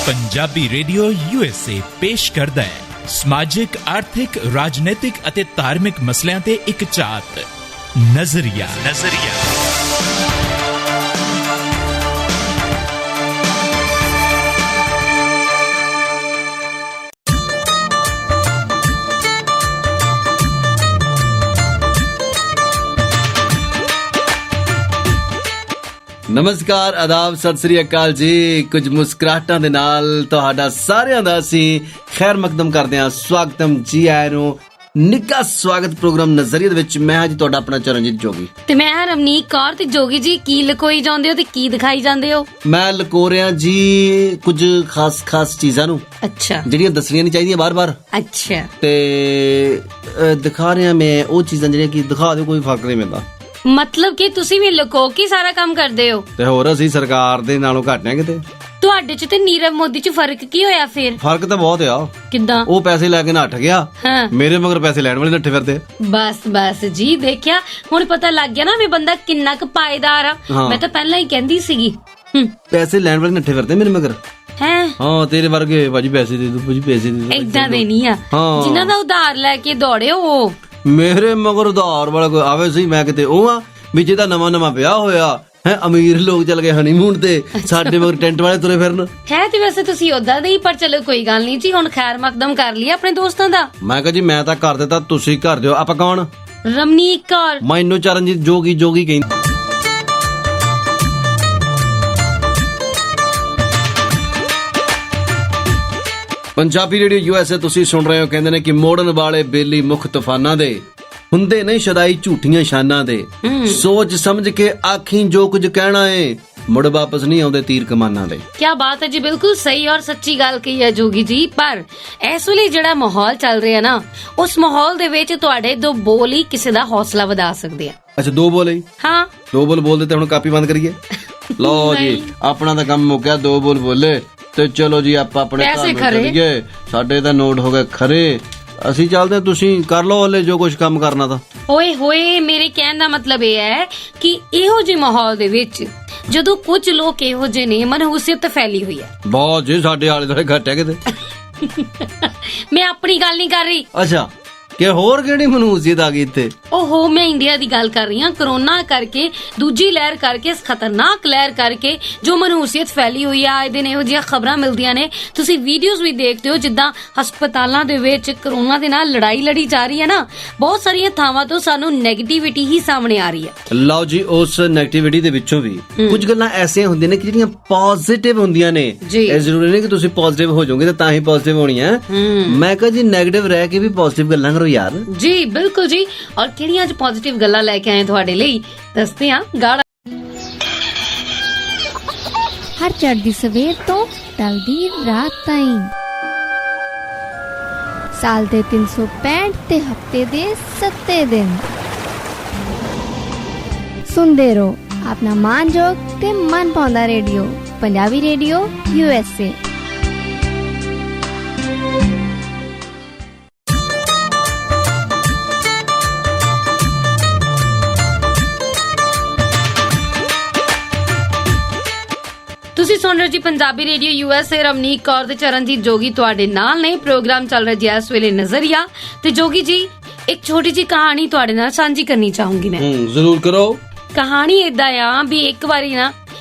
Punjabi radio USA ਪੇਸ਼ ਕਰਦਾ ਹੈ ਸਮਾਜਿਕ, ਆਰਥਿਕ, ਰਾਜਨੀਤਿਕ ਅਤੇ ਧਾਰਮਿਕ ਮਸਲਿਆਂ ਤੇ ਇੱਕ ਝਾਤ ਨਜ਼ਰੀਆ। ਨਮਸਕਾਰ, ਆਦਾਬ, ਸਤਿ ਸ੍ਰੀ ਅਕਾਲ ਜੀ। ਕੁਝ ਮੁਸਕਰਾਹਟਾਂ ਦੇ ਨਾਲ ਤੁਹਾਡਾ ਸਾਰਿਆਂ ਦਾ ਅਸੀਂ ਖੈਰ ਮਕਦਮ ਕਰਦੇ ਹਾਂ। ਸਵਾਗਤਮ ਜੀ ਆਇਆਂ ਨੂੰ ਨਿੱਘਾ ਸਵਾਗਤ ਪ੍ਰੋਗਰਾਮ ਨਜ਼ਰੀਏ ਦੇ ਵਿੱਚ। ਮੈਂ ਹਾਂ ਜੀ ਤੁਹਾਡਾ ਆਪਣਾ ਚਰਨਜੀਤ ਜੋਗੀ ਤੇ ਮੈਂ ਹਾਂ ਰਮਨੀਕ ਕੌਰ। ਤੇ ਜੋਗੀ ਜੀ, ਕੀ ਲਕੋਈ ਜਾਂਦੇ ਹੋ ਤੇ ਕੀ ਦਿਖਾਈ ਜਾਂਦੇ ਹੋ? ਮੈਂ ਲਕੋ ਰਿਹਾ ਜੀ ਕੁਝ ਖਾਸ ਚੀਜ਼ਾਂ ਨੂੰ, ਅੱਛਾ, ਜਿਹੜੀਆਂ ਦੱਸਣੀਆਂ ਨਹੀਂ ਚਾਹੀਦੀਆਂ ਬਾਰ-ਬਾਰ। ਅੱਛਾ, ਤੇ ਦਿਖਾ ਰਿਹਾ ਮੈਂ ਉਹ ਚੀਜ਼ਾਂ ਜਿਹੜੀਆਂ ਕਿ ਦਿਖਾ ਦਿਓ, ਕੋਈ ਫਰਕ ਨਹੀਂ ਪੈਂਦਾ। ਮਤਲਬ ਕਿ ਤੁਸੀਂ ਵੀ ਲੁਕੋ ਕੇ ਸਾਰਾ ਕੰਮ ਕਰਦੇ ਹੋ? ਤੇ ਹੋਰ ਅਸੀਂ ਸਰਕਾਰ ਦੇ ਨਾਲੋਂ ਘੱਟ ਹਾਂ ਕਿਤੇ। ਤੁਹਾਡੇ ਚ ਤੇ ਨੀਰਵ ਮੋਦੀ ਚ ਫਰਕ ਕੀ ਹੋਇਆ ਫਿਰ? ਫਰਕ ਤਾਂ ਬਹੁਤ ਆ। ਕਿੱਦਾਂ? ਉਹ ਪੈਸੇ ਲੈ ਕੇ ਨੱਠ ਗਿਆ, ਹਾਂ, ਮੇਰੇ ਮਗਰ ਪੈਸੇ ਲੈਣ ਵਾਲੇ ਨੱਠੇ ਫਿਰਦੇ। ਬਸ ਜੀ, ਦੇਖਿਆ ਹੁਣ ਪਤਾ ਲੱਗ ਗਿਆ ਨਾ ਵੀ ਬੰਦਾ ਕਿੰਨਾ ਕੁ ਪਾਏਦਾਰ ਆ। ਮੈਂ ਤਾਂ ਪਹਿਲਾਂ ਹੀ ਕਹਿੰਦੀ ਸੀਗੀ। ਪੈਸੇ ਲੈਣ ਵਾਲੇ ਨੱਠੇ ਫਿਰਦੇ ਮੇਰੇ ਮਗਰ। ਹਾਂ, ਤੇਰੇ ਵਰਗੇ ਭਾਜੀ ਪੈਸੇ ਦੇ ਦੋ, ਭਾਜੀ ਪੈਸੇ ਦੇ ਦੋ। ਏਦਾਂ ਦੇ ਨਹੀਂ ਆ ਜਿਨ੍ਹਾਂ ਦਾ ਉਧਾਰ ਲੈ ਕੇ ਦੌੜਿਓ। ਉਹ ਮੇਰੇ ਮਗਰ ਉਧਾਰ ਵਾਲਾ ਕੋਈ ਆਵੇ ਸਹੀ। ਮੈਂ ਕਿਤੇ ਉਹ ਆ ਵੀ ਜਿਹਦਾ ਨਵਾਂ ਵਿਆਹ ਹੋਇਆ ਹੈ, ਅਮੀਰ ਲੋਕ ਚਲ ਗਏ ਹਨੀਮੂਨ ਤੇ, ਸਾਡੇ ਮਗਰ ਟੈਂਟ ਵਾਲੇ ਤੁਰੇ ਫਿਰਨ। ਹੈ ਤੇ ਵੈਸੇ ਤੁਸੀਂ ਉਦਾਂ ਦੇ ਹੀ, ਪਰ ਚਲੋ ਕੋਈ ਗੱਲ ਨਹੀਂ ਜੀ। ਹੁਣ ਖੈਰ ਮਕਦਮ ਕਰ ਲਿਆ ਆਪਣੇ ਦੋਸਤਾਂ ਦਾ। ਮੈਂ ਕਿਹਾ ਜੀ ਮੈਂ ਤਾਂ ਕਰ ਦਿੱਤਾ, ਤੁਸੀਂ ਕਰ ਦਿਓ। ਆਪਾਂ ਕੌਣ? ਰਮਨੀਕ ਕੌਰ। ਮੈਨੂੰ ਚਰਨਜੀਤ ਜੋਗੀ ਕਹਿੰਦੀ। ਪੰਜਾਬੀ ਰੇਡੀਓ USA ਤੁਸੀਂ ਸੁਣ ਰਹੇ ਹੋ। ਕਹਿੰਦੇ ਨੇ ਕਿ ਮੋੜਨ ਵਾਲੇ ਬੇਲੀ ਮੁੱਖ ਤੂਫਾਨਾਂ ਦੇ ਹੁੰਦੇ ਨਹੀਂ ਸ਼ਦਾਈ ਝੂਠੀਆਂ ਸ਼ਾਨਾਂ ਦੇ। ਸੋਚ ਸਮਝ ਕੇ ਆਖੀ ਜੋ ਕੁਝ ਕਹਿਣਾ ਏ, ਮੁੜ ਵਾਪਸ ਨਹੀਂ ਆਉਂਦੇ ਤੀਰ ਕਮਾਨਾਂ ਦੇ। ਕੀ ਬਾਤ ਹੈ ਜੀ, ਬਿਲਕੁਲ ਸਹੀ ਔਰ ਸੱਚੀ ਗੱਲ ਕਹੀ ਹੈ ਜੋਗੀ ਜੀ। ਪਰ ਇਸ ਵੇਲੇ ਜਿਹੜਾ ਮਾਹੌਲ ਚੱਲ ਰਿਹਾ ਨਾ, ਉਸ ਮਾਹੌਲ ਦੇ ਵਿੱਚ ਤੁਹਾਡੇ ਦੋ ਬੋਲ ਹੀ ਕਿਸੇ ਦਾ ਹੌਸਲਾ ਵਧਾ ਸਕਦੇ ਆ। ਅੱਛਾ, ਦੋ ਬੋਲ ਹੀ? ਹਾਂ, ਦੋ ਬੋਲ ਬੋਲਦੇ ਤੇ ਹੁਣ ਕਾਪੀ ਬੰਦ ਕਰੀਏ? ਲਓ ਜੀ, ਆਪਣਾ ਤਾਂ ਕੰਮ ਮੁੱਕਿਆ। ਦੋ ਬੋਲ ਬੋਲੇ ਤੇ ਚਲੋ ਜੀ ਆਪਾਂ ਆਪਣੇ ਪੈਸੇ ਖਰੇ। ਸਾਡੇ ਤਾਂ ਨੋਟ ਹੋ ਗਏ ਖਰੇ। ਅਸੀਂ ਚੱਲਦੇ, ਤੁਸੀਂ ਕਰ ਲਓ ਹਲੇ ਜੋ ਕੁਝ ਕੰਮ ਕਰਨਾ ਤਾਂ। ਓਏ ਹੋਏ, ਮੇਰੇ ਕਹਿਣ ਦਾ ਮਤਲਬ ਇਹ ਹੈ ਕਿ ਇਹੋ ਜਿਹੇ ਮਾਹੌਲ ਦੇ ਵਿੱਚ ਜਦੋਂ ਕੁਝ ਲੋਕ ਇਹੋ ਜਿਹੇ ਨੇ, ਮਨਹੂਸੀਅਤ ਫੈਲੀ ਹੋਈ ਹੈ ਬਹੁਤ ਜੀ। ਸਾਡੇ ਆਲੇ ਦੁਆਲੇ ਘੱਟ ਹੈ ਕਿਤੇ। ਮੈਂ ਆਪਣੀ ਗੱਲ ਨਹੀਂ ਕਰ ਰਹੀ। ਅੱਛਾ, ਕਿ ਹੋਰ ਕਿਹੜੀ ਮਨਹੂਸੀਅਤ ਆ ਗਈ ਇੱਥੇ? ਓਹੋ, ਮੈਂ ਇੰਡੀਆ ਦੀ ਗੱਲ ਕਰ ਰਹੀ ਹਾਂ। ਕਰੋਨਾ ਕਰਕੇ, ਦੂਜੀ ਲਹਿਰ ਕਰਕੇ, ਇਸ ਖਤਰਨਾਕ ਲਹਿਰ ਕਰਕੇ ਜੋ ਮਨਹੂਸੀਅਤ ਫੈਲੀ ਹੋਈ ਆ, ਆਏ ਦਿਨ ਇਹੋ ਜਿਹੀਆਂ ਖਬਰਾਂ ਮਿਲਦੀਆਂ ਨੇ। ਤੁਸੀਂ ਵੀਡੀਓਜ਼ ਵੀ ਦੇਖਦੇ ਹੋ ਜਿੱਦਾਂ ਹਸਪਤਾਲਾਂ ਦੇ ਵਿੱਚ ਕਰੋਨਾ ਦੇ ਨਾਲ ਲੜਾਈ ਲੜੀ ਜਾ ਰਹੀ ਹੈ ਨਾ। ਬਹੁਤ ਸਾਰੀਆਂ ਥਾਵਾਂ ਤੋਂ ਸਾਨੂੰ ਨੈਗੇਟਿਵਿਟੀ ਹੀ ਸਾਹਮਣੇ ਆ ਰਹੀ ਹੈ। ਲਓ ਜੀ, ਉਸ ਨੈਗੇਟਿਵਿਟੀ ਦੇ ਵਿੱਚੋਂ ਵੀ ਕੁਝ ਗੱਲਾਂ ਐਸੀਆਂ ਹੁੰਦੀਆਂ ਨੇ ਕਿ ਜਿਹੜੀਆਂ ਪੋਜ਼ਿਟਿਵ ਹੁੰਦੀਆਂ ਨੇ। ਇਹ ਜ਼ਰੂਰੀ ਨਹੀਂ ਕਿ ਤੁਸੀਂ ਪੋਜ਼ਿਟਿਵ ਹੋ ਜਾਓਗੇ ਤਾਂ ਹੀ ਪੋਜ਼ਿਟਿਵ ਹੋਣੀਆਂ। ਮੈਂ ਕਿਹਾ ਜੀ ਨੈਗੇਟਿਵ ਰਹਿ ਕੇ ਵੀ ਪੋਜ਼ਿਟਿਵ ਗੱਲਾਂ ਕਰੋ ਯਾਰ। ਜੀ ਬਿਲਕੁਲ ਜੀ। ਔਰ ਕਿਹੜੀਆਂ ਅੱਜ ਪੋਜ਼ਿਟਿਵ ਗੱਲਾਂ ਲੈ ਕੇ ਆਏ ਤੁਹਾਡੇ ਲਈ, ਦੱਸਦੇ ਹਾਂ ਗਾੜਾ। ਹਰ ਚੜ੍ਹਦੀ ਸਵੇਰ ਤੋਂ ਢਲਦੀ ਰਾਤ ਤਾਈਂ, ਸਾਲ ਦੇ 365 ਤੇ ਹਫਤੇ ਦੇ 7 ਦਿਨ ਸੁਣਦੇ ਰਹੋ ਆਪਣਾ ਮਾਨਯੋਗ ਤੇ ਮਨ ਭਾਉਂਦਾ ਰੇਡੀਓ, ਪੰਜਾਬੀ ਰੇਡੀਓ USA। ਤੁਸੀਂ ਸੁਣ ਰਹੇ ਜੀ ਪੰਜਾਬੀ ਰੇਡੀਓ USA। ਰਮਨੀਕ ਕੌਰ ਤੇ ਚਰਨਜੀਤ ਜੋਗੀ ਤੁਹਾਡੇ ਨਾਲ ਨੇ। ਪ੍ਰੋਗਰਾਮ ਚੱਲ ਰਿਹਾ ਜੀ ਇਸ ਵੇਲੇ ਨਜ਼ਰੀਆ। ਤੇ ਜੋਗੀ ਜੀ, ਇੱਕ ਛੋਟੀ ਜਿਹੀ ਕਹਾਣੀ ਤੁਹਾਡੇ ਨਾਲ ਸਾਂਝੀ ਕਰਨੀ ਚਾਹੂੰਗੀ ਮੈਂ। ਜ਼ਰੂਰ ਕਰੋ। ਕਹਾਣੀ ਏਦਾਂ ਆ ਵੀ ਇੱਕ ਵਾਰੀ ਨਾ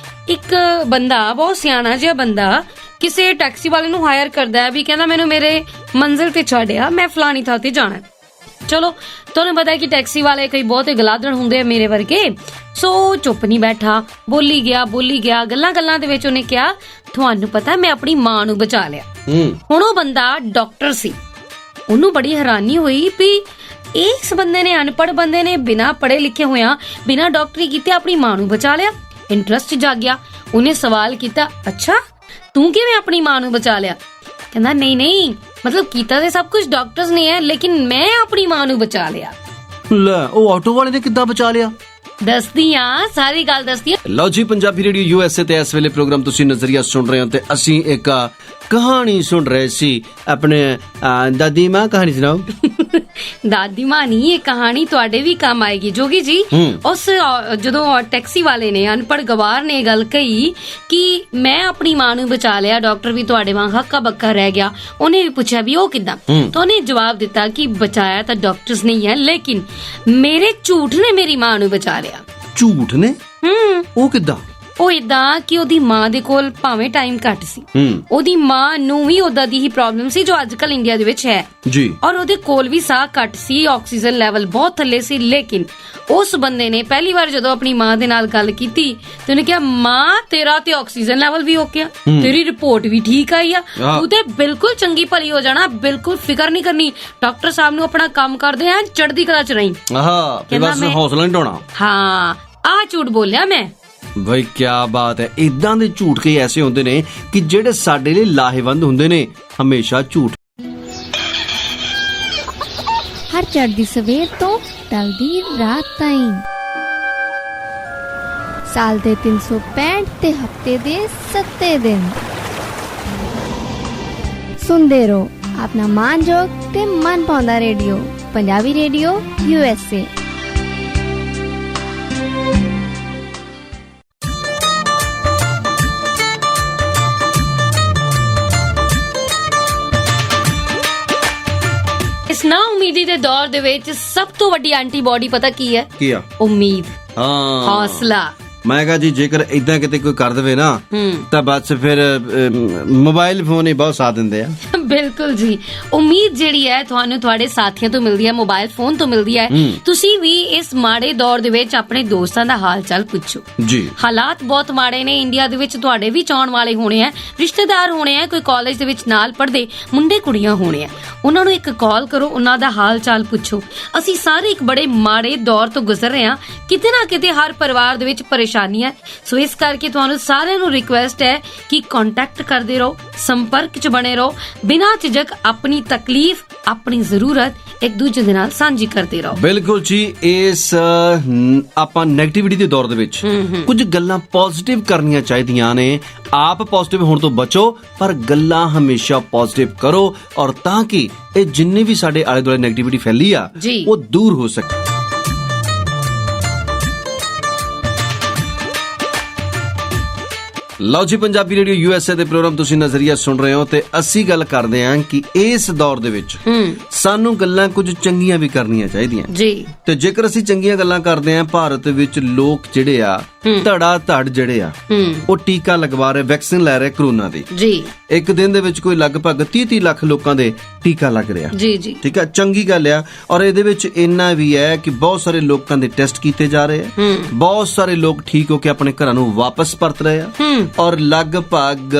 ਇੱਕ ਬੰਦਾ, ਬਹੁਤ ਸਿਆਣਾ ਜਿਹਾ ਬੰਦਾ, ਕਿਸੇ ਟੈਕਸੀ ਵਾਲੇ ਨੂੰ ਹਾਇਰ ਕਰਦਾ ਹੈ ਵੀ ਕਹਿੰਦਾ ਮੈਨੂੰ ਮੇਰੇ ਮੰਜ਼ਿਲ ਤੇ ਛੱਡਿਆ, ਮੈਂ ਫਲਾਣੀ ਥਾਂ ਤੇ ਜਾਣਾ। ਚਲੋ, ਤੁਹਾਨੂੰ ਪਤਾ ਹੈ ਕਿ ਟੈਕਸੀ ਵਾਲੇ ਕਈ ਬਹੁਤੇ ਗਲਾਦੜ ਹੁੰਦੇ ਆ ਮੇਰੇ ਵਰਗੇ। ਸੋ ਚੁੱਪ ਨਹੀਂ ਬੈਠਾ, ਬੋਲੀ ਗਿਆ। ਗੱਲਾਂ ਦੇ ਵਿੱਚ ਉਹਨੇ ਕਿਹਾ, ਤੁਹਾਨੂੰ ਪਤਾ ਮੈਂ ਆਪਣੀ ਮਾਂ ਨੂੰ ਬਚਾ ਲਿਆ। ਹੁਣ ਉਹ ਬੰਦਾ ਡਾਕਟਰ ਸੀ। ਉਹਨੂੰ ਬੜੀ ਹੈਰਾਨੀ ਹੋਈ ਵੀ ਇਸ ਬੰਦੇ ਨੇ, ਅਨਪੜ੍ਹ ਬੰਦੇ ਨੇ, ਬਿਨਾਂ ਪੜ੍ਹੇ ਲਿਖੇ ਹੋਇਆ, ਬਿਨਾਂ ਡਾਕਟਰੀ ਕੀਤੇ ਆਪਣੀ ਮਾਂ ਨੂੰ ਬਚਾ ਲਿਆ। ਇੰਟਰਸਟ ਜਾਗਿਆ। ਉਹਨੇ ਸਵਾਲ ਕੀਤਾ, ਅੱਛਾ ਤੂੰ ਕਿਵੇਂ ਆਪਣੀ ਮਾਂ ਨੂੰ ਬਚਾ ਲਿਆ? ਕਹਿੰਦਾ ਨਹੀਂ, ਮਤਲਬ ਕੀਤਾ ਤੇ ਸਭ ਕੁਝ ਡਾਕਟਰਸ ਨੇ ਹੈ, ਲੇਕਿਨ ਮੈਂ ਆਪਣੀ ਮਾਂ ਨੂੰ ਬਚਾ ਲਿਆ। ਲੈ, ਉਹ ਆਟੋ ਵਾਲੇ ਨੇ ਕਿੱਦਾਂ ਬਚਾ ਲਿਆ? ਦੱਸਦੀ ਆ, ਸਾਰੀ ਗੱਲ ਦੱਸਦੀ ਆ। ਲਓ ਜੀ, ਪੰਜਾਬੀ ਰੇਡੀਓ USA ਤੇ ਇਸ ਵੇਲੇ ਪ੍ਰੋਗਰਾਮ ਤੁਸੀਂ ਨਜ਼ਰੀਆ ਸੁਣ ਰਹੇ ਹੋ ਤੇ ਅਸੀਂ ਇੱਕ ਕਹਾਣੀ ਸੁਣ ਰਹੇ ਸੀ। ਆਪਣੇ ਦਾਦੀ ਮਾਂ ਕਹਾਣੀ ਸੁਣਾਓ। ਦਾਦੀ ਮਾਂ ਨਹੀਂ, ਇਹ ਕਹਾਣੀ ਤੁਹਾਡੇ ਵੀ ਕੰਮ ਆਏਗੀ ਜੋਗੀ ਜੀ। ਉਸ ਜਦੋਂ ਟੈਕਸੀ ਵਾਲੇ ਨੇ, ਅਨਪੜ੍ਹ ਗਵਾਰ ਨੇ ਗੱਲ ਕਹੀ ਕਿ ਮੈਂ ਆਪਣੀ ਮਾਂ ਨੂੰ ਬਚਾ ਲਿਆ, ਡਾਕਟਰ ਵੀ ਤੁਹਾਡੇ ਵਾਂਗ ਹੱਕਾ ਬੱਕਾ ਰਹਿ ਗਿਆ। ਉਹਨੇ ਵੀ ਪੁੱਛਿਆ ਵੀ ਉਹ ਕਿੱਦਾਂ, ਤਾਂ ਉਹਨੇ ਜਵਾਬ ਦਿੱਤਾ ਕਿ ਬਚਾਇਆ ਤਾਂ ਡਾਕਟਰਸ ਨਹੀਂ ਹੈ, ਲੇਕਿਨ ਮੇਰੇ ਝੂਠ ਨੇ ਮੇਰੀ ਮਾਂ ਨੂੰ ਬਚਾ ਲਿਆ। ਝੂਠ ਨੇ? ਉਹ ਕਿੱਦਾਂ? ਉਹ ਇਦਾਂ ਕਿ ਉਹਦੀ ਮਾਂ ਦੇ ਕੋਲ ਭਾਵੇਂ ਟਾਈਮ ਘੱਟ ਸੀ, ਉਹਦੀ ਮਾਂ ਨੂੰ ਵੀ ਉਦਾਂ ਦੀ ਹੀ ਪ੍ਰੋਬਲਮ ਸੀ ਜੋ ਅੱਜਕੱਲ ਇੰਡੀਆ ਦੇ ਵਿੱਚ ਹੈ ਜੀ, ਔਰ ਉਹਦੇ ਕੋਲ ਵੀ ਸਾਹ ਘੱਟ ਸੀ, ਆਕਸੀਜਨ ਲੈਵਲ ਬਹੁਤ ਥੱਲੇ ਸੀ। ਲੇਕਿਨ ਉਸ ਬੰਦੇ ਨੇ ਪਹਿਲੀ ਵਾਰ ਜਦੋਂ ਆਪਣੀ ਮਾਂ ਦੇ ਨਾਲ ਗੱਲ ਕੀਤੀ ਤੇ ਉਹਨੇ ਕਿਹਾ, ਮਾਂ ਤੇਰਾ ਤੇ ਆਕਸੀਜਨ ਲੈਵਲ ਵੀ ਓਕੇ ਆ, ਤੇਰੀ ਰਿਪੋਰਟ ਵੀ ਠੀਕ ਆਈ ਆ, ਤੂੰ ਤੇ ਬਿਲਕੁਲ ਚੰਗੀ ਭਲੀ ਹੋ ਜਾਣਾ, ਬਿਲਕੁਲ ਫਿਕਰ ਨਹੀਂ ਕਰਨੀ, ਡਾਕਟਰ ਸਾਹਿਬ ਨੂੰ ਆਪਣਾ ਕੰਮ ਕਰਦੇ ਆ, ਚੜ੍ਹਦੀ ਕਲਾ ਚ ਰਹੀਂ। ਤੇ ਬਸ ਹੌਸਲਾ ਨਹੀਂ ਢਾਉਣਾ। ਹਾਂ, ਆਹ ਝੂਠ ਬੋਲਿਆ ਮੈਂ। ਬਈ ਕਿਆ ਬਾਤ ਹੈ। ਇਦਾਂ ਦੇ ਝੂਠ ਕਈ ਐਸੇ ਹੁੰਦੇ ਨੇ ਕਿ ਜਿਹੜੇ ਸਾਡੇ ਲਈ ਲਾਹੇਵੰਦ ਹੁੰਦੇ ਨੇ। ਹਮੇਸ਼ਾ ਝੂਠ ਹਰ ਚੜ੍ਹਦੀ ਸਵੇਰ ਤੋਂ ਢਲਦੀ ਰਾਤ ਤਾਈਂ, ਸਾਲ ਦੇ 365 ਤੇ ਹਫਤੇ ਦੇ 7 ਦਿਨ ਸੁਣਦੇ ਰਹੋ ਆਪਣਾ ਮਾਨਯੋਗ ਤੇ ਮਨ ਪਾਉਂਦਾ ਰੇਡੀਓ, ਪੰਜਾਬੀ ਰੇਡੀਓ USA। ਇਸ ਨਾ ਉਮੀਦੀ ਦੇ ਦੌਰ ਦੇ ਵਿੱਚ ਸਭ ਤੋਂ ਵੱਡੀ ਐਂਟੀਬਾਡੀ ਪਤਾ ਕੀ ਹੈ? ਕੀ ਆ? ਉਮੀਦ, ਹੌਸਲਾ। ਮੈਂ ਕਹਾਂ ਜੀ ਜੇਕਰ ਇਦਾਂ ਕਿਤੇ ਕੋਈ ਕਰ ਦੇਵੇ ਨਾ ਤਾਂ ਬਸ ਫਿਰ ਮੋਬਾਈਲ ਫੋਨ ਹੀ ਬਹੁਤ ਸਾਥ ਦਿੰਦੇ ਆ। ਬਿਲਕੁਲ ਜੀ, ਉਮੀਦ ਜਿਹੜੀ ਹੈ ਤੁਹਾਨੂੰ ਤੁਹਾਡੇ ਸਾਥੀਆਂ ਤੋਂ ਮਿਲਦੀ ਹੈ, ਮੋਬਾਈਲ ਫੋਨ ਤੋਂ ਮਿਲਦੀ ਹੈ। ਤੁਸੀਂ ਵੀ ਇਸ ਮਾੜੇ ਦੌਰ ਦੇ ਵਿੱਚ ਆਪਣੇ ਦੋਸਤਾਂ ਦਾ ਹਾਲ ਚਾਲ ਪੁੱਛੋ ਜੀ। ਹਾਲਾਤ ਬਹੁਤ ਮਾੜੇ ਨੇ ਇੰਡੀਆ ਦੇ ਵਿੱਚ, ਤੁਹਾਡੇ ਵੀ ਚਾਹਣ ਵਾਲੇ ਹੋਣੇ ਆ, ਰਿਸ਼ਤੇਦਾਰ ਹੋਣੇ ਆ, ਕੋਈ ਕਾਲਜ ਦੇ ਵਿੱਚ ਨਾਲ ਪੜ੍ਹਦੇ ਮੁੰਡੇ ਕੁੜੀਆਂ ਹੋਣੇ ਆ, ਉਹਨਾਂ ਨੂੰ ਇੱਕ ਕਾਲ ਕਰੋ, ਉਹਨਾਂ ਦਾ ਹਾਲ ਚਾਲ ਪੁੱਛੋ। ਅਸੀਂ ਸਾਰੇ ਇੱਕ ਬੜੇ ਮਾੜੇ ਦੌਰ ਤੋਂ ਗੁਜ਼ਰ ਰਹੇ ਹਾਂ, ਕਿਤੇ ਨਾ ਕਿਤੇ ਹਰ ਪਰਿਵਾਰ ਦੇ ਵਿੱਚ ਪਰੇਸ਼ਾਨੀ ਹੈ। ਸੋ ਇਸ ਕਰਕੇ ਤੁਹਾਨੂੰ ਸਾਰਿਆਂ ਨੂੰ ਰਿਕੁਐਸਟ ਹੈ ਕਿ ਕੰਟੈਕਟ ਕਰਦੇ ਰਹੋ, ਸੰਪਰਕ 'ਚ ਬਣੇ ਰਹੋ, ਬਿਨਾਂ ਝਿਜਕ ਆਪਣੀ ਤਕਲੀਫ, ਆਪਣੀ ਜ਼ਰੂਰਤ ਇੱਕ ਦੂਜੇ ਦੇ ਨਾਲ ਸਾਂਝੀ ਕਰਦੇ ਰਹੋ। ਬਿਲਕੁਲ ਜੀ। ਇਸ ਆਪਾਂ ਨੈਗੇਟਿਵਿਟੀ ਦੇ ਦੌਰ ਦੇ ਵਿੱਚ ਕੁਝ ਗੱਲਾਂ ਪੋਜ਼ਿਟਿਵ ਕਰਨੀਆਂ ਚਾਹੀਦੀਆਂ ਨੇ। ਆਪ ਪੋਜ਼ਿਟਿਵ ਹੋਣ ਤੋਂ ਬਚੋ, ਪਰ ਗੱਲਾਂ ਹਮੇਸ਼ਾ ਪੋਜ਼ਿਟਿਵ ਕਰੋ, ਔਰ ਤਾਂ ਕਿ ਇਹ ਜਿੰਨੇ ਵੀ ਸਾਡੇ ਆਲੇ ਦੁਆਲੇ ਨੈਗੇਟਿਵਿਟੀ ਫੈਲੀ ਆ ਉਹ ਦੂਰ ਹੋ ਸਕੇ। ਲਓ ਜੀ, ਪੰਜਾਬੀ ਰੇਡੀਓ USA ਦੇ ਪ੍ਰੋਗਰਾਮ ਤੁਸੀਂ ਨਜ਼ਰੀਆ ਸੁਣ ਰਹੇ ਹੋ ਤੇ ਅਸੀਂ ਗੱਲ ਕਰਦੇ ਹਾਂ ਕਿ ਇਸ ਦੌਰ ਦੇ ਵਿੱਚ ਸਾਨੂੰ ਗੱਲਾਂ ਕੁਝ ਚੰਗੀਆਂ ਵੀ ਕਰਨੀਆਂ ਚਾਹੀਦੀਆਂ ਜੀ। ਤੇ ਜੇਕਰ ਅਸੀਂ ਚੰਗੀਆਂ ਗੱਲਾਂ ਕਰਦੇ ਹਾਂ, ਭਾਰਤ ਵਿੱਚ ਲੋਕ ਜਿਹੜੇ ਆ ਧੜਾ ਧੜ ਜਿਹੜੇ ਆ ਉਹ ਟੀਕਾ ਲਗਵਾ ਰਹੇ, ਵੈਕਸੀਨ ਲੈ ਰਹੇ ਕਰੋਨਾ ਦੀ ਜੀ। ਇੱਕ ਦਿਨ ਦੇ ਵਿੱਚ ਕੋਈ ਲਗਭਗ 30 ਲੱਖ ਲੋਕਾਂ ਦੇ ਟੀਕਾ ਲੱਗ ਰਿਹਾ ਜੀ ਜੀ। ਠੀਕ ਹੈ, ਚੰਗੀ ਗੱਲ ਆ। ਔਰ ਇਹਦੇ ਵਿੱਚ ਇੰਨਾ ਵੀ ਹੈ ਕਿ ਬਹੁਤ ਸਾਰੇ ਲੋਕਾਂ ਦੇ ਟੈਸਟ ਕੀਤੇ ਜਾ ਰਹੇ ਆ, ਬਹੁਤ ਸਾਰੇ ਲੋਕ ਠੀਕ ਹੋ ਕੇ ਆਪਣੇ ਘਰਾਂ ਨੂੰ ਵਾਪਸ ਪਰਤ ਰਹੇ ਆ, ਔਰ ਲਗਭਗ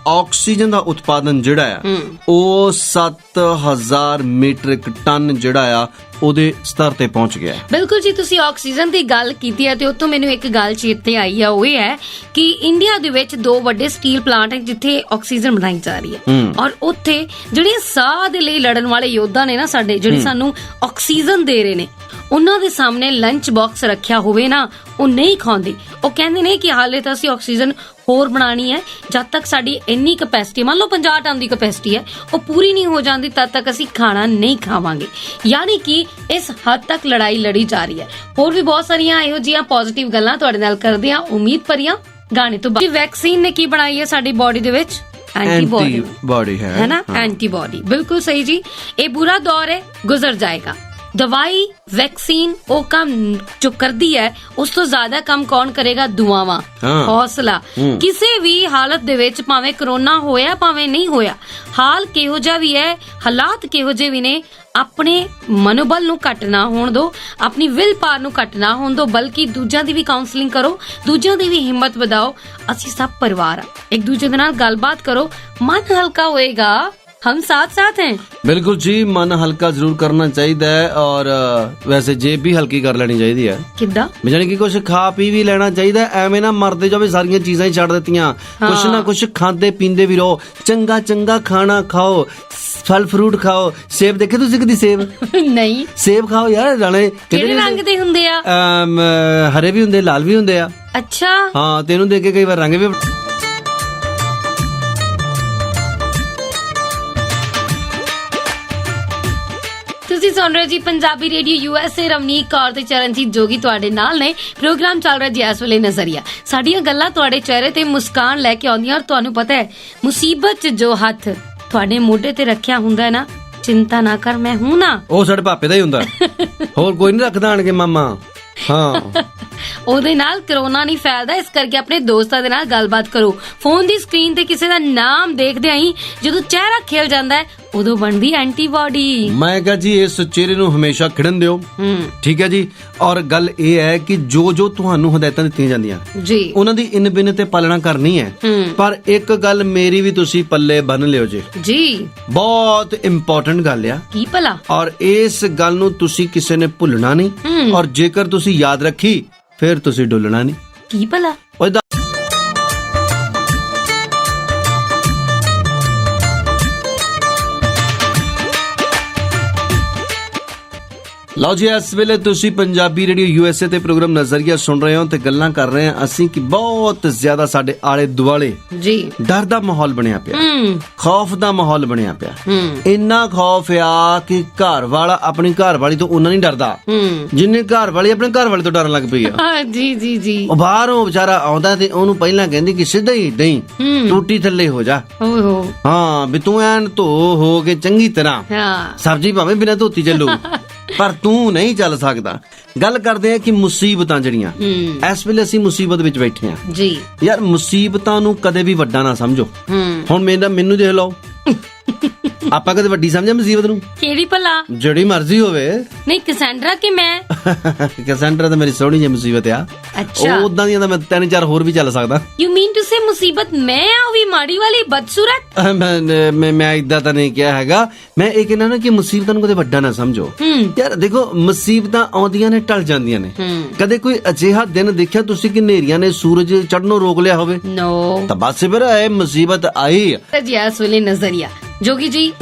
ਆਕਸੀਜਨ ਦਾ ਉਤਪਾਦਨ ਜਿਹੜਾ ਆ ਉਹ 7000 ਮੀਟ੍ਰਿਕ ਟਨ ਜਿਹੜਾ ਆ ਉਹਦੇ ਸਤਰ ਤੇ ਪਹੁੰਚ ਗਿਆ। ਬਿਲਕੁਲ ਜੀ, ਤੁਸੀਂ ਆਕਸੀਜਨ ਦੀ ਗੱਲ ਕੀਤੀ ਹੈ ਤੇ ਉੱਥੋਂ ਮੈਨੂੰ ਇੱਕ ਗੱਲ ਚੇਤੇ ਆਈ ਆ, ਉਹ ਇਹ ਹੈ ਕਿ ਇੰਡੀਆ ਦੇ ਵਿੱਚ 2 ਵੱਡੇ ਸਟੀਲ ਪਲਾਂਟ ਹੈ ਜਿੱਥੇ ਆਕਸੀਜਨ ਬਣਾਈ ਜਾ ਰਹੀ ਹੈ, ਔਰ ਉੱਥੇ ਜਿਹੜੇ ਸਾਹ ਦੇ ਲਈ ਲੜਨ ਵਾਲੇ ਯੋਧਾ ਨੇ ਨਾ ਸਾਡੇ, ਜਿਹੜੇ ਸਾਨੂੰ ਆਕਸੀਜਨ ਦੇ ਰਹੇ ਨੇ, ਉਹਨਾਂ ਦੇ ਸਾਹਮਣੇ ਲੰਚ ਬਾਕਸ ਰੱਖਿਆ ਹੋਵੇ ਨਾ, ਉਹ ਨਹੀਂ ਖਾਂਦੇ। ਉਹ ਕਹਿੰਦੇ ਨੇ ਕਿ ਹਾਲੇ ਤਾਂ ਅਸੀਂ ਆਕਸੀਜਨ ਹੋਰ ਬਣਾਣੀ ਹੈ, ਜਦ ਤੱਕ ਸਾਡੀ ਇੰਨੀ ਕੈਪੈਸਿਟੀ, ਮੰਨ ਲਓ 50 ਟਨ ਦੀ ਕੈਪੈਸਿਟੀ ਹੈ, ਉਹ ਪੂਰੀ ਨਹੀਂ ਹੋ ਜਾਂਦੀ ਤਦ ਤੱਕ ਅਸੀਂ ਖਾਣਾ ਨਹੀਂ ਖਾਵਾਂਗੇ। ਯਾਨੀ ਕਿ ਇਸ ਹੱਦ ਤੱਕ ਲੜਾਈ ਲੜੀ ਜਾ ਰਹੀ ਹੈ। ਹੋਰ ਵੀ ਬਹੁਤ ਸਾਰੀਆਂ ਇਹੋ ਜਿਹੀਆਂ ਪੋਜ਼ਿਟਿਵ ਗੱਲਾਂ ਤੁਹਾਡੇ ਨਾਲ ਕਰਦੇ ਆ, ਉਮੀਦ ਭਰੀਆਂ ਗਾਣੇ ਤੋਂ ਬਾਅਦ। ਵੈਕਸੀਨ ਨੇ ਕੀ ਬਣਾਈ ਹੈ ਸਾਡੀ ਬਾਡੀ ਦੇ ਵਿੱਚ? ਐਂਟੀਬਾਡੀ ਹੈ ਨਾ, ਐਂਟੀਬਾਡੀ। ਬਿਲਕੁਲ ਸਹੀ ਜੀ। ਇਹ ਬੁਰਾ ਦੌਰ ਹੈ, ਗੁਜ਼ਰ ਜਾਏਗਾ। ਦਵਾਈ, ਵੈਕਸੀਨ ਉਹ ਕੰਮ ਜੋ ਕਰਦੀ ਹੈ, ਉਸ ਤੋਂ ਜ਼ਿਆਦਾ ਕੰਮ ਕੌਣ ਕਰੇਗਾ? ਦੁਆਵਾਂ, ਹੌਸਲਾ। ਕਿਸੇ ਵੀ ਹਾਲਤ ਦੇ ਵਿੱਚ, ਭਾਵੇਂ ਕਰੋਨਾ ਹੋਇਆ ਭਾਵੇਂ ਨਹੀਂ ਹੋਇਆ, ਹਾਲ ਕਿਹੋ ਜਿਹਾ ਵੀ ਹੈ, ਹਾਲਾਤ ਕਿਹੋ ਜਿਹੇ ਵੀ ਨੇ, ਆਪਣੇ ਮਨੋਬਲ ਨੂੰ ਘੱਟ ਨਾ ਹੋਣ ਦਿਓ, ਆਪਣੀ ਵਿਲ ਪਾਵਰ ਨੂੰ ਘੱਟ ਨਾ ਹੋਣ ਦਿਓ, ਬਲਕਿ ਦੂਜਿਆਂ ਦੀ ਵੀ ਕਾਉਂਸਲਿੰਗ ਕਰੋ, ਦੂਜਿਆਂ ਦੀ ਵੀ ਹਿੰਮਤ ਵਧਾਓ। ਅਸੀਂ ਸਭ ਪਰਿਵਾਰ ਆ, ਇੱਕ ਦੂਜੇ ਦੇ ਨਾਲ ਗੱਲਬਾਤ ਕਰੋ, ਮਨ ਹਲਕਾ ਹੋਏਗਾ। हम साथ साथ हैं। बिल्कुल जी, मन हल्का जरूर करना चाहिए और वैसे जेब भी हल्की कर लेनी चाहिए है। किद्दां? यानी कि कुछ खा पी भी लेना चाहिए, एवें ना मरदे जावे सारियां चीजां ही छड़ दित्तियां। कुछ ना कुछ खांदे पींदे भी रहो, चंगा चंगा खाना खाओ, फल फ्रूट खाओ। सेब देखे तुसीं कदी सेब? नहीं। सेब खाओ यार, जाने किहड़े रंग दे हुंदे आ? हरे भी हुंदे, लाल भी हुंदे आ। अच्छा। हाँ, तेनू देख के कई बार रंग भी ਤੁਸੀਂ ਸੁਣ ਰਹੇ ਹੋ ਜੀ ਪੰਜਾਬੀ ਰੇਡੀਓ USA। ਰਵਨੀਕ ਕੌਰ ਤੇ ਚਰਨਜੀਤ ਜੋਗੀ ਤੁਹਾਡੇ ਨਾਲ ਨੇ। ਪ੍ਰੋਗਰਾਮ ਚੱਲ ਰਿਹਾ ਜੀ ਇਸ ਵੇਲੇ ਨਜ਼ਰੀਆ। ਸਾਡੀਆਂ ਗੱਲਾਂ ਤੁਹਾਡੇ ਚਿਹਰੇ ਤੇ ਮੁਸਕਾਨ ਲੈ ਕੇ ਆਉਂਦੀਆਂ। ਔਰ ਤੁਹਾਨੂੰ ਪਤਾ ਹੈ, ਮੁਸੀਬਤ 'ਚ ਜੋ ਹੱਥ ਤੁਹਾਡੇ ਮੋਢੇ ਤੇ ਰੱਖਿਆ ਹੁੰਦਾ ਹੈ ਨਾ, ਚਿੰਤਾ ਨਾ ਕਰ ਮੈਂ ਹੂੰ ਨਾ, ਉਹ ਸਾਡੇ ਪਾਪੇ ਦਾ ਹੀ ਹੁੰਦਾ, ਹੋਰ ਕੋਈ ਨਹੀਂ ਰੱਖਦਾ ਆਣ ਕੇ ਮਾਮਾ। ਹਾਂ ਉਹਦੇ ਨਾਲ ਕਰੋਨਾ ਨਹੀਂ ਫੈਲਦਾ। ਇਸ ਕਰਕੇ ਆਪਣੇ ਦੋਸਤਾਂ ਦੇ ਨਾਲ ਗੱਲਬਾਤ ਕਰੋ। ਫੋਨ ਦੀ ਸਕਰੀਨ ਤੇ ਕਿਸੇ ਦਾ ਨਾਮ ਦੇਖਦੇ ਆਂ ਜਦੋਂ ਚਿਹਰਾ ਖਿਲ ਜਾਂਦਾ ਹੈ, ਉਦੋਂ ਬਣਦੀ ਐਂਟੀਬਾਡੀ। ਮੈਂ ਕਹਾਂ ਜੀ ਇਸ ਚਿਹਰੇ ਨੂੰ ਹਮੇਸ਼ਾ ਖਿੜਨ ਦਿਓ, ਠੀਕ ਹੈ ਜੀ। ਔਰ ਗੱਲ ਇਹ ਹੈ ਕਿ ਜੋ ਤੁਹਾਨੂੰ ਹਦਾਇਤਾਂ ਦਿੱਤੀਆਂ ਜਾਂਦੀਆਂ ਜੀ, ਉਹਨਾਂ ਦੀ ਇਨ ਬਿਨ ਤੇ ਪਾਲਣਾ ਕਰਨੀ ਹੈ। ਪਰ ਇੱਕ ਗੱਲ ਮੇਰੀ ਵੀ ਤੁਸੀਂ ਪੱਲੇ ਬੰਨ ਲਿਓ ਜੀ, ਬਹੁਤ ਇੰਪੋਰਟੈਂਟ ਗੱਲ ਆ। ਕੀ ਭਲਾ? ਔਰ ਇਸ ਗੱਲ ਨੂੰ ਤੁਸੀਂ ਕਿਸੇ ਨੇ ਭੁੱਲਣਾ ਨਹੀਂ, ਔਰ ਜੇਕਰ ਤੁਸੀਂ ਯਾਦ ਰੱਖੀ ਫਿਰ ਤੁਸੀਂ ਡੁੱਲਣਾ ਨਹੀਂ। ਕੀ ਭਲਾ? ਲਓ ਜੀ, ਇਸ ਵੇਲੇ ਤੁਸੀਂ ਪੰਜਾਬੀ ਰੇਡੀਓ USA ਤੇ ਪ੍ਰੋਗਰਾਮ ਨਜ਼ਰੀਆ ਸੁਣ ਰਹੇ ਹੋ ਤੇ ਗੱਲਾਂ ਕਰ ਰਹੇ ਹਾਂ ਅਸੀਂ ਕਿ ਬਹੁਤ ਜ਼ਿਆਦਾ ਸਾਡੇ ਆਲੇ ਦੁਆਲੇ ਜੀ ਡਰ ਦਾ ਮਾਹੌਲ ਬਣਿਆ ਪਿਆ, ਖੌਫ ਦਾ ਮਾਹੌਲ ਬਣਿਆ ਪਿਆ। ਇੰਨਾ ਖੌਫ ਆ ਕਿ ਘਰ ਵਾਲਾ ਆਪਣੀ ਘਰ ਵਾਲੀ ਤੋਂ ਉਹਨਾਂ ਨਹੀਂ ਡਰਦਾ ਜਿੰਨੇ ਘਰ ਵਾਲੀ ਆਪਣੇ ਘਰ ਵਾਲੇ ਤੋਂ ਡਰਨ ਲੱਗ ਪਈ ਆ। ਜੀ ਜੀ ਜੀ। ਉਹ ਬਾਹਰੋਂ ਵਿਚਾਰਾ ਆਉਂਦਾ ਤੇ ਉਹਨੂੰ ਪਹਿਲਾਂ ਕਹਿੰਦੀ ਕਿ ਸਿੱਧਾ ਹੀ ਦਈ ਟੂਟੀ ਥੱਲੇ ਹੋ ਜਾ। ਹਾਂ ਵੀ ਤੂੰ ਐਨ ਧੋ ਹੋ ਕੇ ਚੰਗੀ ਤਰ੍ਹਾਂ, ਸਬਜ਼ੀ ਭਾਵੇਂ ਬਿਨਾਂ ਧੋਤੀ ਚੱਲੂ ਪਰ ਤੂੰ ਨਹੀਂ ਚੱਲ ਸਕਦਾ। ਗੱਲ ਕਰਦੇ ਆ ਕਿ ਮੁਸੀਬਤਾਂ ਜਿਹੜੀਆਂ ਇਸ ਵੇਲੇ ਅਸੀਂ ਮੁਸੀਬਤ ਵਿੱਚ ਬੈਠੇ ਆ ਜੀ। ਯਾਰ ਮੁਸੀਬਤਾਂ ਨੂੰ ਕਦੇ ਵੀ ਵੱਡਾ ਨਾ ਸਮਝੋ। ਹੁਣ ਮੈਨੂੰ ਦੇਖ ਲਓ, ਆਪਾਂ ਕਦੇ ਵੱਡੀ ਸਮਝਿਆ ਮੁਸੀਬਤ ਨੂੰ? ਕਿਹੜੀ ਭਲਾ? ਜਿਹੜੀ ਮਰਜ਼ੀ ਹੋਵੇ। ਨਹੀਂ ਕੈਸੈਂਡਰਾ ਕਿ ਮੈਂ ਕੈਸੈਂਡਰਾ ਤਾਂ ਮੇਰੀ ਸੋਹਣੀ ਜਿਹੀ ਮੁਸੀਬਤ ਆ। ਅੱਛਾ, ਉਦਾਂ ਦੀਆਂ ਤਾਂ ਮੈਂ 3-4 ਹੋਰ ਵੀ ਚੱਲ ਸਕਦਾ। ਯੂ ਮੀਨ ਟੂ ਸੇ ਮੁਸੀਬਤ ਮੈਂ ਆ, ਉਹ ਵੀ ਮਾੜੀ ਵਾਲੀ ਬਦਸੂਰਤ? ਮੈਂ ਇਦਾਂ ਤਾਂ ਨਹੀਂ ਕਿਹਾ ਹੈਗਾ। ਮੈਂ ਇਹ ਕਹਿੰਦਾ ਨਾ ਕਿ ਮੁਸੀਬਤਾਂ ਨੂੰ ਕਦੇ ਵੱਡਾ ਨਾ ਸਮਝੋ। ਯਾਰ ਦੇਖੋ, ਮੁਸੀਬਤਾਂ ਆਉਂਦੀਆਂ ਨੇ ਟਲ ਜਾਂਦੀਆਂ ਨੇ। ਕਦੇ ਕੋਈ ਅਜਿਹਾ ਦਿਨ ਦੇਖਿਆ ਤੁਸੀਂ ਕਿ ਹਨੇਰੀਆਂ ਨੇ ਸੂਰਜ ਚੜ੍ਹਨੋਂ ਰੋਕ ਲਿਆ ਹੋਵੇ? ਨੋ। ਤਾਂ ਬਸ ਫਿਰ ਇਹ ਮੁਸੀਬਤ ਆਈ ਜੀ। ਇਸ ਵੇਲੇ ਨਜ਼ਰੀਆ ਜੋਗੀ ਜੀ,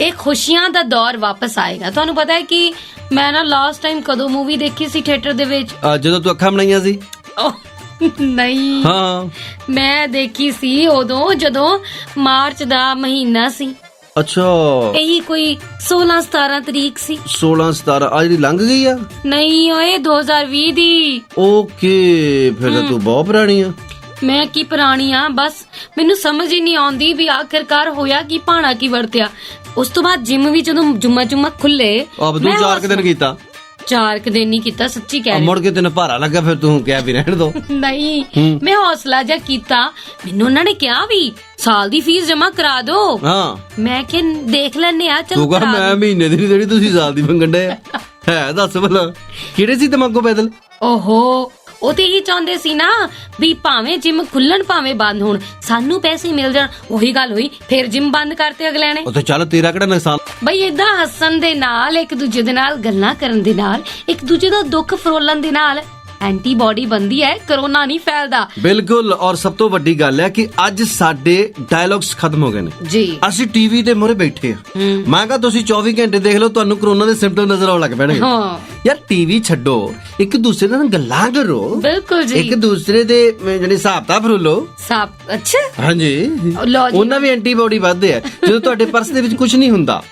ਇਹ ਖੁਸ਼ੀਆਂ ਦਾ ਦੌਰ ਵਾਪਸ ਆਏਗਾ। ਤੁਹਾਨੂੰ ਪਤਾ ਹੈ ਕਿ ਮੈਂ ਨਾ ਲਾਸਟ ਟਾਈਮ ਕਦੋਂ ਮੂਵੀ ਦੇਖੀ ਸੀ ਥੀਏਟਰ ਦੇ ਵਿੱਚ? ਜਦੋਂ ਤੂੰ ਅੱਖਾਂ ਬਣਾਈਆਂ ਸੀ? ਨਹੀਂ, ਹਾਂ ਮੈਂ ਦੇਖੀ ਸੀ ਉਦੋਂ ਜਦੋਂ ਮਾਰਚ ਦਾ ਮਹੀਨਾ ਸੀ। ਅੱਛਾ, ਇਹੀ ਕੋਈ 16-17 ਤਰੀਕ ਸੀ। 16-17 ਆ ਜਿਹੜੀ ਲੰਘ ਗਈ ਆ? ਨਹੀਂ ਓਏ, 2020 ਦੀ। ਓਕੇ, ਫਿਰ ਤਾਂ ਤੂੰ ਬਹੁਤ ਪੁਰਾਣੀ ਆ। ਮੈਂ ਕੀ ਪੁਰਾਣੀ ਆ, ਬਸ ਮੈਨੂੰ ਸਮਝ ਹੀ ਨਹੀਂ ਆਉਂਦੀ ਵੀ ਆਖਿਰਕਾਰ ਹੋਇਆ ਕੀ, ਭਾਣਾ ਕੀ ਵਰਤਿਆ। ਉਸ ਤੋਂ ਬਾਅਦ ਜਿਮ ਵੀ ਜਦੋਂ ਜੁਮਾ ਖੁੱਲੇ, ਅਬ ਤੂੰ 4 ਦਿਨ ਕੀਤਾ। 4 ਦਿਨ ਨਹੀਂ ਕੀਤਾ, ਸੱਚੀ ਕਹਿ ਰਹੀ। ਮੁੜ ਕੇ ਤੈਨੂੰ ਭਾਰਾ ਲੱਗਾ, ਫਿਰ ਤੂੰ ਕਿਹਾ ਵੀ ਰਹਿਣ ਦੋ। ਨਹੀਂ, ਮੈਂ ਹੌਸਲਾ ਜਿਹਾ ਕੀਤਾ। ਮੈਨੂੰ ਉਹਨਾਂ ਨੇ ਕਿਹਾ ਵੀ ਸਾਲ ਦੀ ਫੀਸ ਜਮਾ ਕਰਾ ਦੋ। ਹਾਂ, ਮੈਂ ਕਿ ਦੇਖ ਲੈਨੇ ਆ। ਚਲ ਮੈਂ ਮਹੀਨੇ ਦੀ ਜਿਹੜੀ ਤੁਸੀਂ ਸਾਲ ਦੀ ਮੰਗਣ ਡਏ ਹੈ, ਦੱਸ ਭਲਾ ਕਿਹੜੇ ਸੀ ਦਿਮਾਗੋਂ ਪੈਦਲ? ਓਹੋ, ਉਹ ਤੇ ਇਹੀ ਚਾਹੁੰਦੇ ਸੀ ਨਾ ਵੀ ਭਾਵੇਂ ਜਿਮ ਖੁੱਲਣ ਭਾਵੇਂ ਬੰਦ ਹੋਣ, ਸਾਨੂੰ ਪੈਸੇ ਮਿਲ ਜਾਣ। ਉਹੀ ਗੱਲ ਹੋਈ, ਫਿਰ ਜਿਮ ਬੰਦ ਕਰਤੇ ਅਗਲਿਆਂ ਨੇ। ਉਹ ਤੇ ਚੱਲ ਤੇਰਾ ਕਿਹੜਾ ਨੁਕਸਾਨ ਬਈ। ਏਦਾਂ ਹੱਸਣ ਦੇ ਨਾਲ, ਇੱਕ ਦੂਜੇ ਦੇ ਨਾਲ ਗੱਲਾਂ ਕਰਨ ਦੇ ਨਾਲ, ਇੱਕ ਦੂਜੇ ਦਾ ਦੁੱਖ ਫਰੋਲਣ ਦੇ ਨਾਲ ਐਂਟੀਬਾਡੀ ਬਣਦੀ ਹੈ, ਕਰੋਨਾ ਨਹੀਂ ਫੈਲਦਾ। ਬਿਲਕੁਲ। ਔਰ ਸਭ ਤੋਂ ਵੱਡੀ ਗੱਲ ਹੈ ਕਿ ਅੱਜ ਸਾਡੇ ਡਾਇਲੌਗਸ ਖਤਮ ਹੋ ਗਏ ਨੇ ਜੀ। ਅਸੀਂ ਟੀਵੀ ਦੇ ਮੂਹਰੇ ਬੈਠੇ ਆ। ਮੈਂ ਕਹਾਂ ਤੁਸੀਂ 24 ਘੰਟੇ ਦੇਖ ਲਓ, ਤੁਹਾਨੂੰ ਕਰੋਨਾ ਦੇ ਸਿੰਪਟਮ ਨਜ਼ਰ ਆਉਣ ਲੱਗ ਪੈਣਗੇ। ਯਾਰ ਟੀਵੀ ਛੱਡੋ, ਇੱਕ ਦੂਸਰੇ ਨਾਲ ਗੱਲਾਂ ਕਰੋ। ਬਿਲਕੁਲ ਜੀ। ਇੱਕ ਦੂਸਰੇ ਦੇ ਜਿਹੜੇ ਹਿਸਾਬ ਤਾਂ ਫਰੋਲੋ। ਅੱਛਾ, ਹਾਂਜੀ, ਉਹਨਾਂ ਵੀ ਐਂਟੀਬਾਡੀ ਵੱਧਦੇ ਆ। ਜਦੋਂ ਤੁਹਾਡੇ ਪਰਸ ਦੇ ਵਿੱਚ ਕੁਝ ਨਹੀਂ ਹੁੰਦਾ,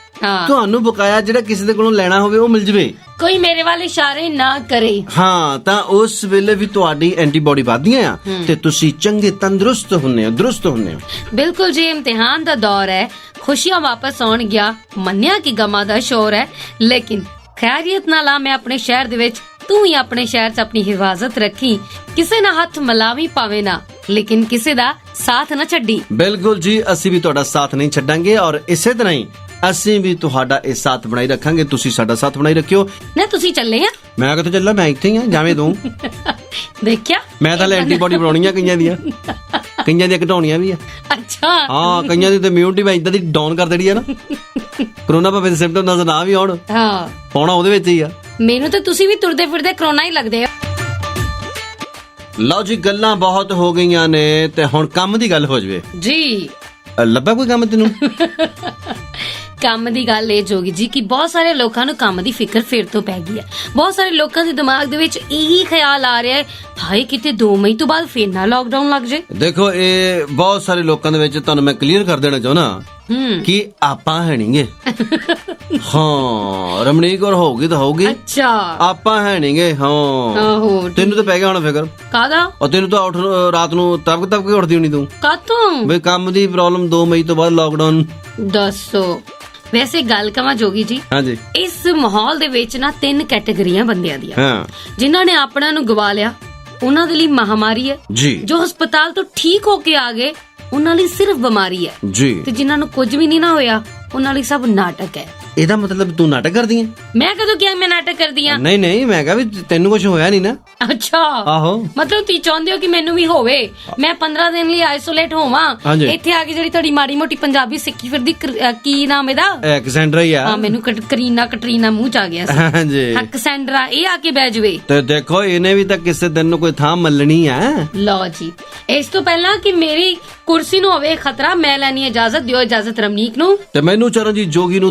ਤੁਹਾਨੂੰ ਬਕਾਇਆ ਜਿਹੜਾ ਕਿਸੇ ਦੇ ਕੋਲੋਂ ਲੈਣਾ ਹੋਵੇ ਉਹ ਮਿਲ ਜਵੇ, ਕੋਈ ਮੇਰੇ ਵੱਲ ਇਸ਼ਾਰੇ ਨਾ ਕਰੇ, ਹਾਂ, ਤਾਂ ਉਸ ਵੇਲੇ ਵੀ ਤੁਹਾਡੀ ਐਂਟੀਬਾਡੀ ਵੱਧਦੀਆਂ ਆ ਤੇ ਤੁਸੀਂ ਚੰਗੇ ਤੰਦਰੁਸਤ ਹੁੰਨੇ ਹੋ, ਦਰੁਸਤ ਹੁੰਨੇ ਹੋ। ਬਿਲਕੁਲ ਜੀ। ਇਮਤਿਹਾਨ ਦਾ ਦੌਰ ਹੈ, ਖੁਸ਼ੀਆਂ ਵਾਪਸ ਆਉਣ ਗਿਆ। ਮੰਨਿਆ ਕਿ ਗਮਾਂ ਦਾ ਸ਼ੋਰ ਹੈ, ਲੇਕਿਨ ਖੈਰੀਅਤ ਨਾਲ ਆ। ਮੈਂ ਆਪਣੇ ਸ਼ਹਿਰ ਦੇ ਵਿੱਚ, ਤੂੰ ਹੀ ਆਪਣੇ ਸ਼ਹਿਰ 'ਚ ਆਪਣੀ ਹਿਫਾਜ਼ਤ ਰੱਖੀ। ਕਿਸੇ ਨਾਲ ਹੱਥ ਮਿਲਾਵੀਂ ਪਾਵੇ ਨਾ, ਲੇਕਿਨ ਕਿਸੇ ਦਾ ਸਾਥ ਨਾ ਛੱਡੀ। ਬਿਲਕੁਲ ਜੀ, ਅਸੀਂ ਵੀ ਤੁਹਾਡਾ ਸਾਥ ਨਹੀਂ ਛੱਡਾਂਗੇ ਔਰ ਇਸੇ ਤਰ੍ਹਾਂ ਹੀ ਅਸੀਂ ਵੀ ਤੁਹਾਡਾ ਇਹ ਸਾਥ ਬਣਾਈ ਰੱਖਾਂਗੇ। ਤੁਸੀਂ ਸਾਡਾ ਸਾਥ ਬਣਾਈ ਰੱਖਿਓ ਨਾ। ਤੁਸੀਂ ਚੱਲੇ ਆ? ਮੈਂ ਕਿੱਥੇ ਚੱਲਾਂ, ਮੈਂ ਇੱਥੇ ਹੀ ਆ, ਜਾਵੇਂ ਤੂੰ। ਦੇਖਿਆ, ਮੈਂ ਤਾਂ ਐਂਟੀਬਾਡੀ ਬਣਾਉਣੀਆਂ ਕਈਆਂ ਦੀਆਂ ਘਟਾਉਣੀਆਂ ਵੀ ਆ। ਅੱਛਾ, ਹਾਂ, ਕਈਆਂ ਦੀ ਤੇ ਇਮਿਊਨਿਟੀ ਮੈਂ ਇਦਾਂ ਦੀ ਡਾਊਨ ਕਰ ਦੇਣੀ ਆ ਨਾ। ਕਰੋਨਾ ਭਾਵੇਂ ਸਿੰਪਟਮ ਨਜ਼ਰ ਨਾ ਵੀ ਆਉਣ, ਹਾਂ, ਪਾਉਣਾ ਉਹਦੇ ਵਿੱਚ ਹੀ ਆ। ਮੈਨੂੰ ਤਾਂ ਤੁਸੀਂ ਵੀ ਤੁਰਦੇ ਫਿਰਦੇ ਕਰੋਨਾ ਹੀ ਲੱਗਦੇ ਆ। ਲਓ ਜੀ, ਗੱਲਾਂ ਬਹੁਤ ਹੋ ਗਈਆਂ ਨੇ ਤੇ ਹੁਣ ਕੰਮ ਦੀ ਗੱਲ ਹੋ ਜਵੇ ਜੀ। ਲੱਭਾ ਕੋਈ ਕੰਮ ਤੈਨੂੰ? ਕੰਮ ਦੀ ਗੱਲ ਇਹ ਜੋਗੀ ਜੀ ਕਿ ਬਹੁਤ ਸਾਰੇ ਲੋਕਾਂ ਨੂੰ ਕੰਮ ਦੀ ਫਿਕਰ ਫਿਰ ਤੋਂ ਪੈ ਗਈ ਹੈ। ਬਹੁਤ ਸਾਰੇ ਲੋਕਾਂ ਦੇ ਦਿਮਾਗ ਦੇ ਵਿੱਚ ਇਹੀ ਖਿਆਲ ਆ ਰਿਹਾ ਹੈ, ਹਾਏ ਕਿਤੇ 2 ਮਈ ਤੋਂ ਬਾਅਦ ਫਿਰ ਨਾ ਲਾਕਡਾਊਨ ਲੱਗ ਜੇ। ਦੇਖੋ ਇਹ ਬਹੁਤ ਸਾਰੇ ਲੋਕਾਂ ਦੇ ਵਿੱਚ ਤੁਹਾਨੂੰ ਮੈਂ ਕਲੀਅਰ ਕਰ ਦੇਣਾ ਚਾਹੁੰਦਾ ਕਿ ਆਪਾਂ ਹੈ ਨਹੀਂਗੇ। ਹਾਂ ਰਮਣੀਕ ਔਰ ਹੋਊਗੀ ਤਾਂ ਹੋਊਗੀ, ਅੱਛਾ ਆਪਾਂ ਹੈ ਨਹੀਂਗੇ। ਹਾਂ ਆਹੋ ਤੈਨੂੰ ਤਾਂ ਪੈ ਗਿਆ ਹੁਣ ਫਿਕਰ, ਕਾਦਾ? ਔਰ ਤੈਨੂੰ ਤਾਂ ਰਾਤ ਨੂੰ ਤਬਕ ਕੇ ਉੱਠਦੀ ਹੋਣੀ ਤੂੰ ਕਾਤੋਂ? ਬਈ ਕੰਮ ਦੀ ਪ੍ਰੋਬਲਮ 2 ਮਈ ਤੋਂ ਬਾਅਦ ਲਾਕਡਾਊਨ। ਦੱਸੋ ਵੈਸੇ ਗੱਲ ਕਵਾਂ ਜੋਗੀ ਜੀ, ਹਾਂਜੀ ਇਸ ਮਾਹੌਲ ਦੇ ਵਿੱਚ ਨਾ 3 ਕੈਟਾਗਰੀਆਂ ਬੰਦਿਆਂ ਦੀਆਂ। ਹਾਂ ਜਿਨ੍ਹਾਂ ਨੇ ਆਪਣਾ ਨੂੰ ਗਵਾ ਲਿਆ ਉਹਨਾਂ ਦੇ ਲਈ ਮਹਾਮਾਰੀ ਹੈ, ਜੀ ਜੋ ਹਸਪਤਾਲ ਤੋਂ ਠੀਕ ਹੋ ਕੇ ਆ ਗਏ ਉਹਨਾਂ ਲਈ ਸਿਰਫ ਬਿਮਾਰੀ ਹੈ, ਜੀ। ਤੇ ਜਿਨ੍ਹਾਂ ਨੂੰ ਕੁਝ ਵੀ ਨਹੀਂ ਨਾ ਹੋਇਆ ਉਹਨਾਂ ਲਈ ਸਭ ਨਾਟਕ ਹੈ। ਇਹਦਾ ਮਤਲਬ ਤੂੰ ਨਾਟਕ ਕਰਦੀ ਹੈ? ਮੈਂ ਕਦੋਂ ਕਿਹਾ ਮੈਂ ਨਾਟਕ ਕਰਦੀ ਆ? ਨਹੀਂ ਨਹੀਂ ਮੈਂ ਕਿਹਾ ਵੀ ਤੈਨੂੰ ਕੁਝ ਹੋਇਆ ਨਹੀਂ ਨਾ। ਅੱਛਾ ਆਹੋ ਮਤਲਬ ਤੁਸੀਂ ਚਾਹੁੰਦੇ ਹੋ ਕਿ ਮੈਨੂੰ ਵੀ ਹੋਵੇ, ਮੈਂ 15 ਦਿਨ ਲਈ ਆਈਸੋਲੇਟ ਹੋਵਾਂ, ਹਾਂਜੀ। ਇੱਥੇ ਆ ਕੇ ਜਿਹੜੀ ਤੁਹਾਡੀ ਮਾੜੀ ਮੋਟੀ ਪੰਜਾਬੀ ਸਿੱਖੀ ਫਿਰਦੀ ਕੀ ਨਾਮ ਇਹਦਾ? ਐਕਸੈਂਡਰਾ ਹੀ ਆ। ਹਾਂ ਮੈਨੂੰ ਕਟਰੀਨਾ ਮੂੰਹ ਚ ਆ ਗਿਆ ਸੀ। ਹਾਂਜੀ ਹਕਸੈਂਡਰਾ ਇਹ ਆ ਕੇ ਬਹਿ ਜਵੇ। ਤੇ ਦੇਖੋ ਇਹਨੇ ਵੀ ਤਾਂ ਕਿਸੇ ਦਿਨ ਨੂੰ ਕੋਈ ਥਾਂ ਮੱਲਣੀ ਆ। ਲਓ ਜੀ ਇਸ ਤੋਂ ਪਹਿਲਾਂ ਕਿ ਮੇਰੀ ਕੁਰਸੀ ਨੂੰ ਹੋਵੇ ਖਤਰਾ, ਮੈਂ ਲੈਣੀ ਇਜਾਜ਼ਤ, ਦਿਓ ਇਜਾਜ਼ਤ ਰਮਨੀਕ ਨੂੰ ਤੇ ਮੈਨੂੰ ਚਰਨਜੀਤ ਜੋਗੀ ਨੂੰ